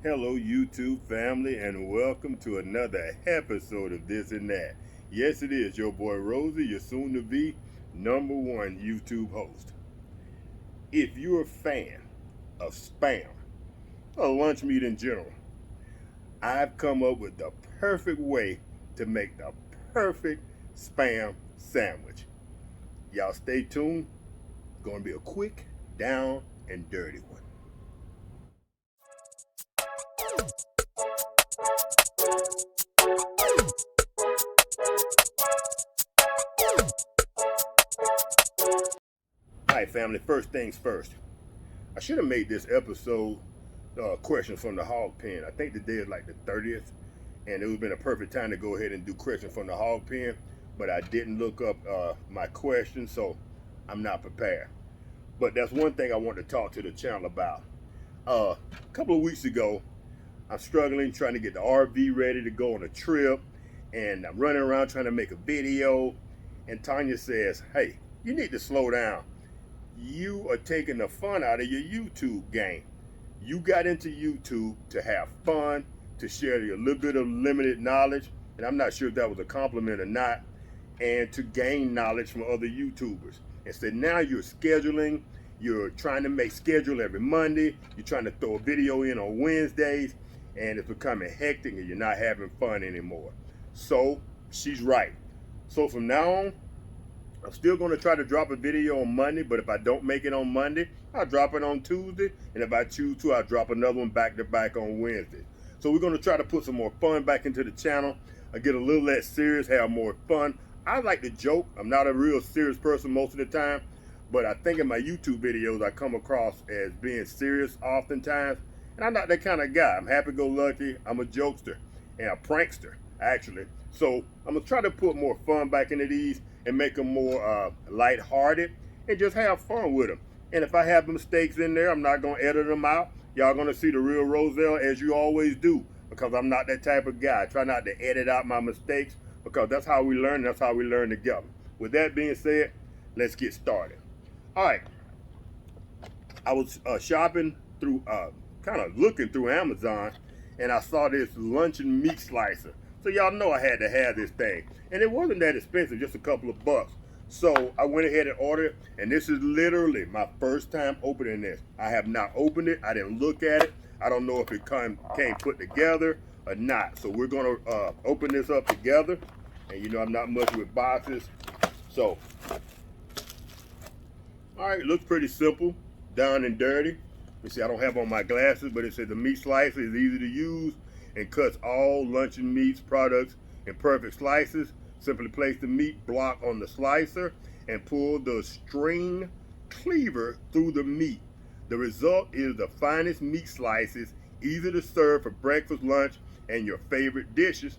Hello, YouTube family, and welcome to another episode of This and That. Yes, it is your boy Rosel, your soon to be #1 YouTube host. If you're a fan of spam or lunch meat in general, I've come up with the perfect way to make the perfect spam sandwich. Y'all stay tuned. It's going to be a quick, down, and dirty one. All right, family, first things first. I should have made this episode questions from the hog pen. I think the day is like the 30th, and it would have been a perfect time to go ahead and do questions from the hog pen, but I didn't look up my questions, so I'm not prepared. But that's one thing I want to talk to the channel about. A couple of weeks ago, I'm struggling trying to get the RV ready to go on a trip, and I'm running around trying to make a video, and Tanya says, hey, you need to slow down. You are taking the fun out of your YouTube game. You got into YouTube to have fun, to share your little bit of limited knowledge, and I'm not sure if that was a compliment or not, and to gain knowledge from other YouTubers. And so now you're scheduling, you're trying to make schedule every Monday, you're trying to throw a video in on Wednesdays, and it's becoming hectic and you're not having fun anymore. So she's right. So from now on, I'm still going to try to drop a video on Monday, but if I don't make it on Monday, I'll drop it on Tuesday. And if I choose to, I'll drop another one back to back on Wednesday. So we're going to try to put some more fun back into the channel. I get a little less serious, have more fun. I like to joke. I'm not a real serious person most of the time, but I think in my YouTube videos, I come across as being serious oftentimes. And I'm not that kind of guy. I'm happy-go-lucky. I'm a jokester and a prankster, actually. So I'm going to try to put more fun back into these and make them more lighthearted and just have fun with them. And if I have mistakes in there, I'm not going to edit them out. Y'all going to see the real Rosel as you always do, because I'm not that type of guy. I try not to edit out my mistakes, because that's how we learn, and that's how we learn together. With that being said, let's get started. All right. I was shopping through, kind of looking through Amazon, and I saw this Luncheon meat slicer. So y'all know I had to have this thing. And it wasn't that expensive, just a couple of bucks. So I went ahead and ordered it, and this is literally my first time opening this. I have not opened it. I didn't look at it. I don't know if it came put together or not. So we're going to open this up together. And you know I'm not much with boxes. So, all right, it looks pretty simple, down and dirty. You see, I don't have on my glasses, but it says the meat slicer is easy to use and cuts all Luncheon meats products in perfect slices. Simply place the meat block on the slicer and pull the string cleaver through the meat. The result is the finest meat slices, easy to serve for breakfast, lunch, and your favorite dishes.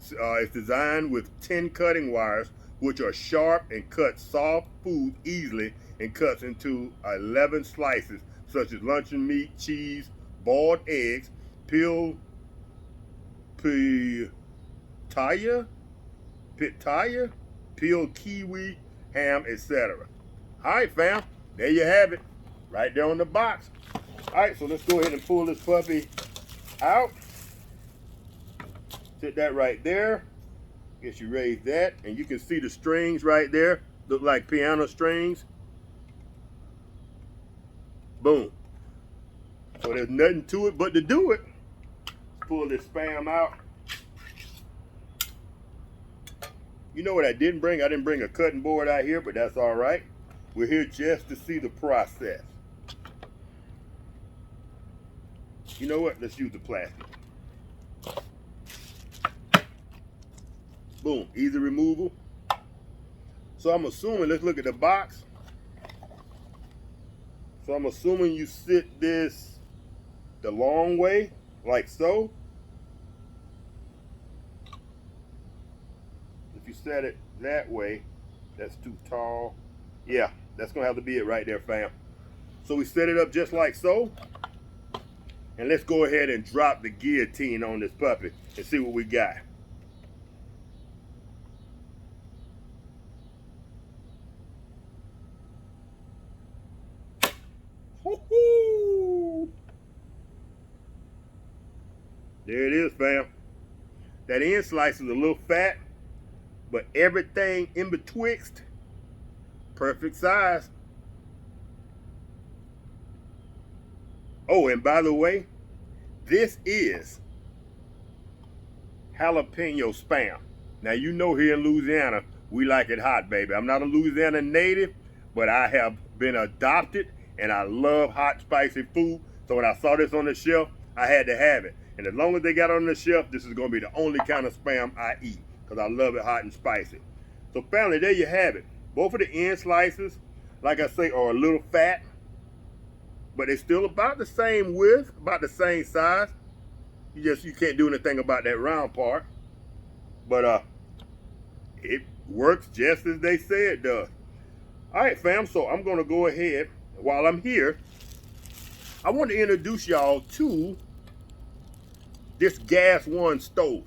It's designed with 10 cutting wires, which are sharp and cut soft food easily, and cuts into 11 slices, such as luncheon meat, cheese, boiled eggs, peeled pitaya, peeled kiwi, ham, etc. All right, fam, there you have it, right there on the box. All right, so let's go ahead and pull this puppy out. Sit that right there. Guess you raise that, and you can see the strings right there. Look like piano strings. Boom. So there's nothing to it but to do it. Pull this spam out. You know what I didn't bring? I didn't bring a cutting board out here, but that's all right. We're here just to see the process. You know what? Let's use the plastic. Boom. Easy removal. So I'm assuming, let's look at the box. So I'm assuming you sit this the long way, like so. If you set it that way, that's too tall. Yeah, that's gonna have to be it right there, fam. So we set it up just like so. And let's go ahead and drop the guillotine on this puppy and see what we got. Hoo-hoo! There it is, fam. That end slice is a little fat, but everything in betwixt, perfect size. Oh, and by the way, this is jalapeno Spam. Now, you know here in Louisiana, we like it hot, baby. I'm not a Louisiana native, but I have been adopted, and I love hot, spicy food. So when I saw this on the shelf, I had to have it. And as long as they got it on the shelf, this is going to be the only kind of Spam I eat, because I love it hot and spicy. So family, there you have it. Both of the end slices, like I say, are a little fat, but they're still about the same width, about the same size. You can't do anything about that round part. But it works just as they say it does. All right, fam, so I'm going to go ahead. While I'm here, I want to introduce y'all to this Gasone stove.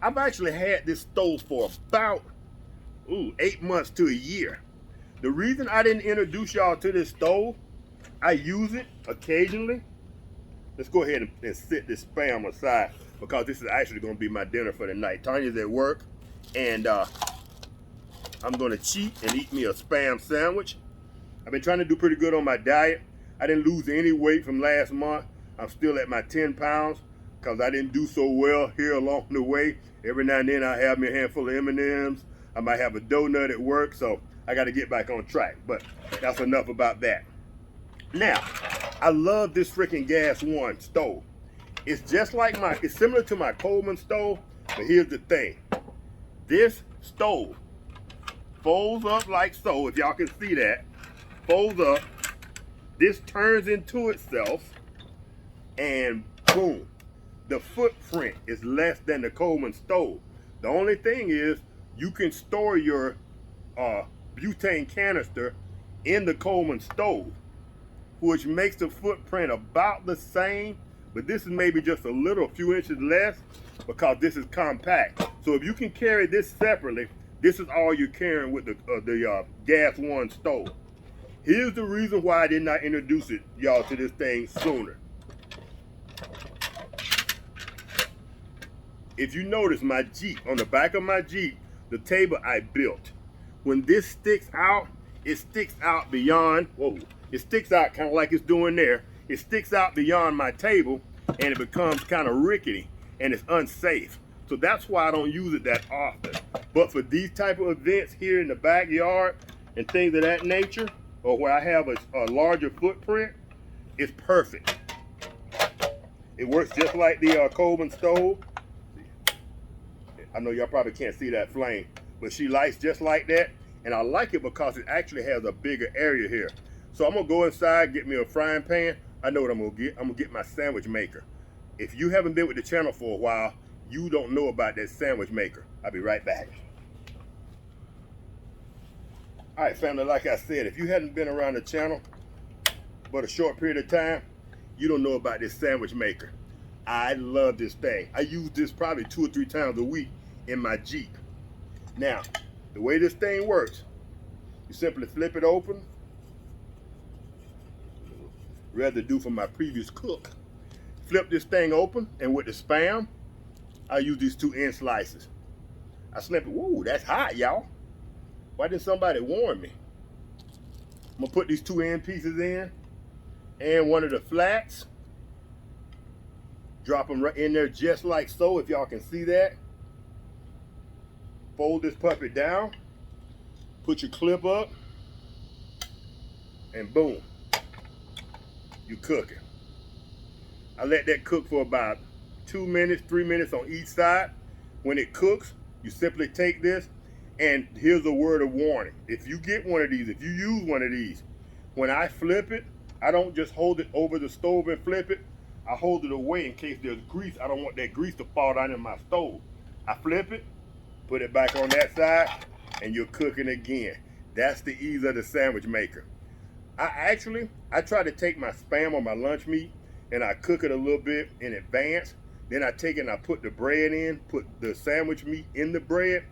I've actually had this stove for about 8 months to a year. The reason I didn't introduce y'all to this stove, I use it occasionally. Let's go ahead and set this Spam aside, because this is actually going to be my dinner for the night. Tanya's at work, and I'm going to cheat and eat me a Spam sandwich. I've been trying to do pretty good on my diet. I didn't lose any weight from last month. I'm still at my 10 pounds because I didn't do so well here along the way. Every now and then I have me a handful of M&Ms. I might have a donut at work, so I got to get back on track. But that's enough about that. Now, I love this freaking Gasone stove. It's just like it's similar to my Coleman stove, but here's the thing. This stove folds up like so, if y'all can see that. Folds up. This turns into itself, and boom. The footprint is less than the Coleman stove. The only thing is, you can store your butane canister in the Coleman stove, which makes the footprint about the same, but this is maybe just a few inches less, because this is compact. So if you can carry this separately, this is all you're carrying with the Gasone stove. Here's the reason why I did not introduce y'all to this thing sooner. If you notice my Jeep, on the back of my Jeep, the table I built, when this sticks out, it sticks out beyond, it sticks out kind of like it's doing there. It sticks out beyond my table, and it becomes kind of rickety, and it's unsafe. So that's why I don't use it that often. But for these type of events here in the backyard and things of that nature, or where I have a larger footprint, it's perfect. It works just like the Coleman stove. I know y'all probably can't see that flame, but she lights just like that. And I like it because it actually has a bigger area here. So I'm gonna go inside, get me a frying pan. I know what I'm gonna get. I'm gonna get my sandwich maker. If you haven't been with the channel for a while, you don't know about that sandwich maker. I'll be right back. All right, family, like I said, if you hadn't been around the channel but a short period of time, you don't know about this sandwich maker. I love this thing. I use this probably 2 or 3 times a week in my Jeep. Now, the way this thing works, you simply flip it open. Rather do from my previous cook. Flip this thing open, and with the Spam, I use these 2 end slices. I snap it. Whoa, that's hot, y'all. Why didn't somebody warn me? I'm gonna put these 2 end pieces in, and one of the flats. Drop them right in there just like so, if y'all can see that. Fold this puppy down. Put your clip up. And boom. You cooking. I let that cook for about 2 minutes, 3 minutes on each side. When it cooks, you simply take this, and here's a word of warning. If you get one of these, if you use one of these, when I flip it, I don't just hold it over the stove and flip it. I hold it away in case there's grease. I don't want that grease to fall down in my stove. I flip it, put it back on that side, and you're cooking again. That's the ease of the sandwich maker. I try to take my Spam or my lunch meat, and I cook it a little bit in advance. Then I take it and I put the bread in, put the sandwich meat in the bread.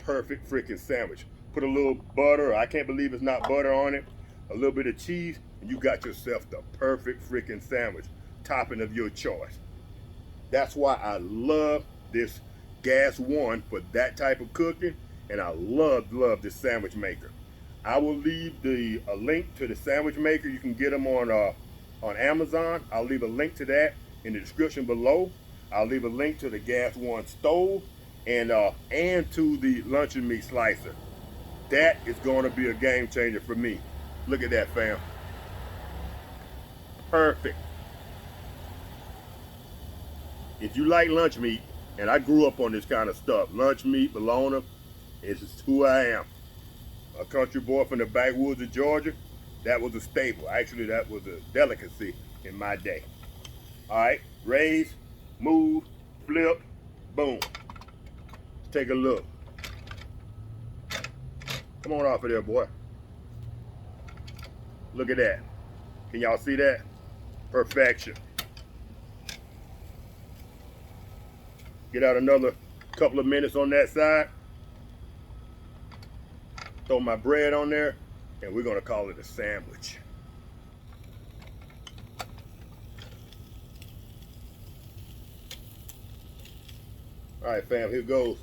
Perfect freaking sandwich. Put a little butter, I can't believe it's not butter on it, a little bit of cheese, and you got yourself the perfect freaking sandwich. Topping of your choice. That's why I love this gas one for that type of cooking, and I love this sandwich maker. I will leave a link to the sandwich maker. You can get them on Amazon. I'll leave a link to that in the description below. I'll leave a link to the gas one stove and to the luncheon meat slicer. That is going to be a game changer for me. Look at that, fam. Perfect. If you like lunch meat, and I grew up on this kind of stuff, lunch meat, bologna, it's just who I am. A country boy from the backwoods of Georgia, that was a staple. Actually, that was a delicacy in my day. All right, raise, move, flip, boom. Let's take a look. Come on off of there, boy. Look at that. Can y'all see that? Perfection. Get out another couple of minutes on that side. Throw my bread on there, and we're gonna call it a sandwich. All right, fam, here goes.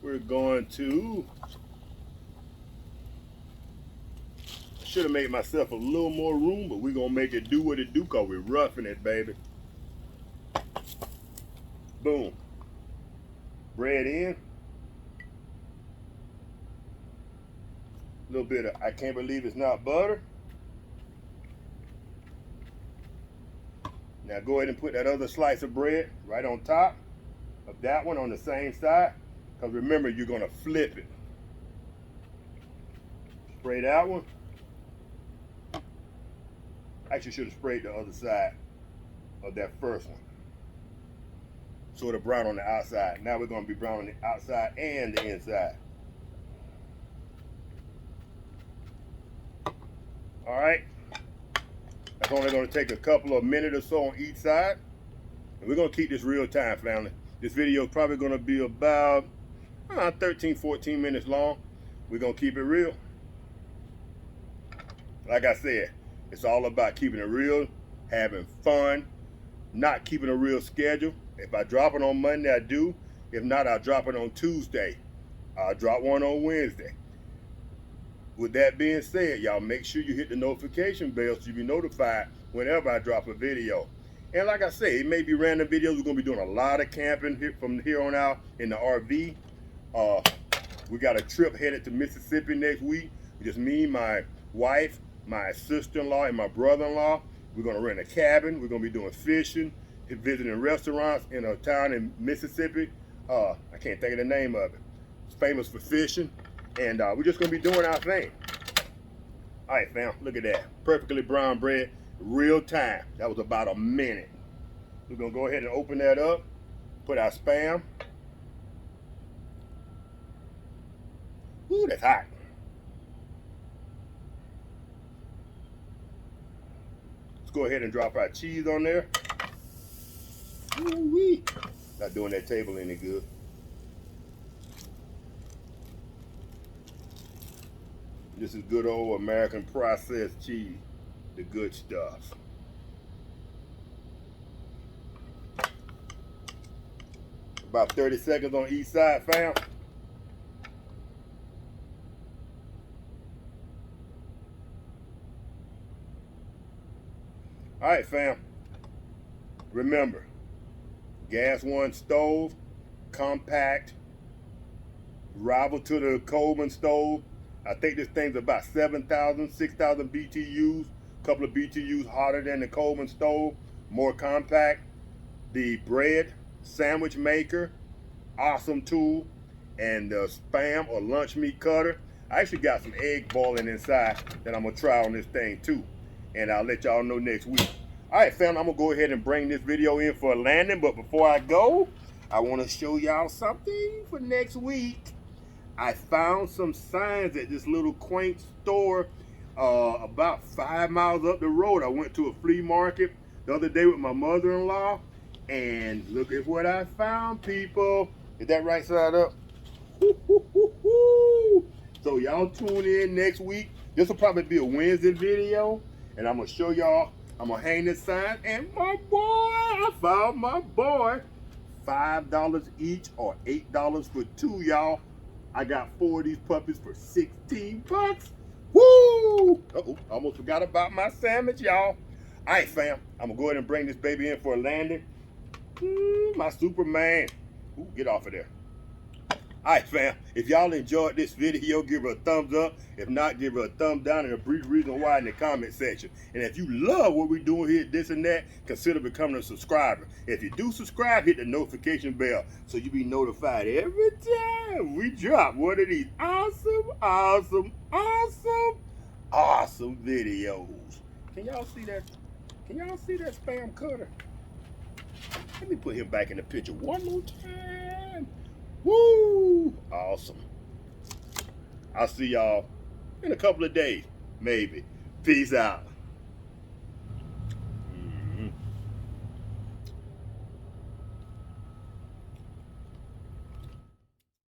We're going to, I should have made myself a little more room, but we're gonna make it do what it do, cause we're roughing it, baby. Boom. Bread in. A little bit of, I can't believe it's not butter. Now go ahead and put that other slice of bread right on top of that one on the same side, because remember, you're gonna flip it. Spray that one. Actually should have sprayed the other side of that first one. Sort of brown on the outside. Now we're gonna be brown on the outside and the inside. All right. That's only gonna take a couple of minutes or so on each side. And we're gonna keep this real time, family. This video is probably gonna be about 13, 14 minutes long. We're gonna keep it real. Like I said, it's all about keeping it real, having fun, not keeping a real schedule. If I drop it on Monday, I do. If not, I'll drop it on Tuesday. I'll drop one on Wednesday. With that being said, y'all make sure you hit the notification bell so you be notified whenever I drop a video. And like I say, it may be random videos. We're going to be doing a lot of camping here from here on out in the RV. We got a trip headed to Mississippi next week. Just me, my wife, my sister-in-law, and my brother-in-law. We're going to rent a cabin. We're going to be doing fishing, visiting restaurants in a town in Mississippi. I can't think of the name of it. It's famous for fishing. And we're just going to be doing our thing. All right, fam, look at that. Perfectly brown bread, real time. That was about a minute. We're going to go ahead and open that up, put our Spam. Ooh, that's hot. Let's go ahead and drop our cheese on there. Ooh-wee. Not doing that table any good. This is good old American processed cheese, the good stuff. About 30 seconds on each side, fam. All right, fam. Remember, gas one stove, compact, rival to the Coleman stove. I think this thing's about 7,000, 6,000 BTUs, a couple of BTUs hotter than the Coleman stove, more compact. The bread sandwich maker, awesome tool, and the Spam or lunch meat cutter. I actually got some egg boiling inside that I'm gonna try on this thing too, and I'll let y'all know next week. All right, fam, I'm gonna go ahead and bring this video in for a landing, but before I go, I wanna show y'all something for next week. I found some signs at this little quaint store about 5 miles up the road. I went to a flea market the other day with my mother-in-law, and look at what I found, people. Is that right side up? So y'all tune in next week. This will probably be a Wednesday video, and I'm gonna show y'all, I'm gonna hang this sign, and my boy, I found my boy. $5 each or $8 for two, y'all. I got 4 of these puppies for 16 bucks. Woo! Uh-oh, almost forgot about my sandwich, y'all. All right, fam, I'm gonna go ahead and bring this baby in for a landing. My Superman. Ooh, get off of there. All right, fam, if y'all enjoyed this video, give her a thumbs up. If not, give her a thumb down and a brief reason why in the comment section. And if you love what we're doing here, this and that, consider becoming a subscriber. If you do subscribe, hit the notification bell so you be notified every time we drop one of these awesome videos. Can y'all see that? Can y'all see that spam cutter? Let me put him back in the picture one more time. Woo! Awesome. I'll see y'all in a couple of days, maybe. Peace out.